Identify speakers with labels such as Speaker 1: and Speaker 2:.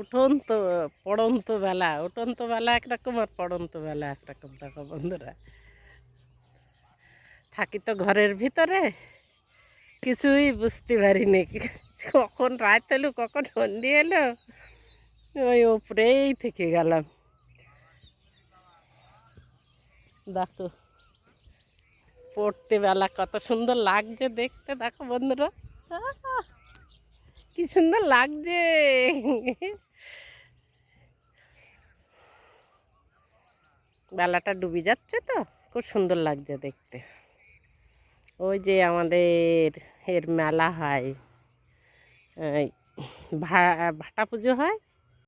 Speaker 1: উঠন্ত পড়ন্ত বেলা, উঠন্ত বেলা একরকম আর পড়ন্ত বেলা একরকম। দেখো বন্ধুরা, থাকি তো ঘরের ভিতরে, কিছুই বুঝতে পারিনি কখন রাত এলো কখন সন্ধে এলো, ওই ওপরেই থেকে গেলাম। দেখো পড়তে বেলা কত সুন্দর লাগছে দেখতে, দেখো বন্ধুরা আহ, কি সুন্দর লাগছে। বেলাটা ডুবে যাচ্ছে তো খুব সুন্দর লাগছে দেখতে। ওই যে আমাদের এর মেলা হয়, এই ভাটা পুজো হয়,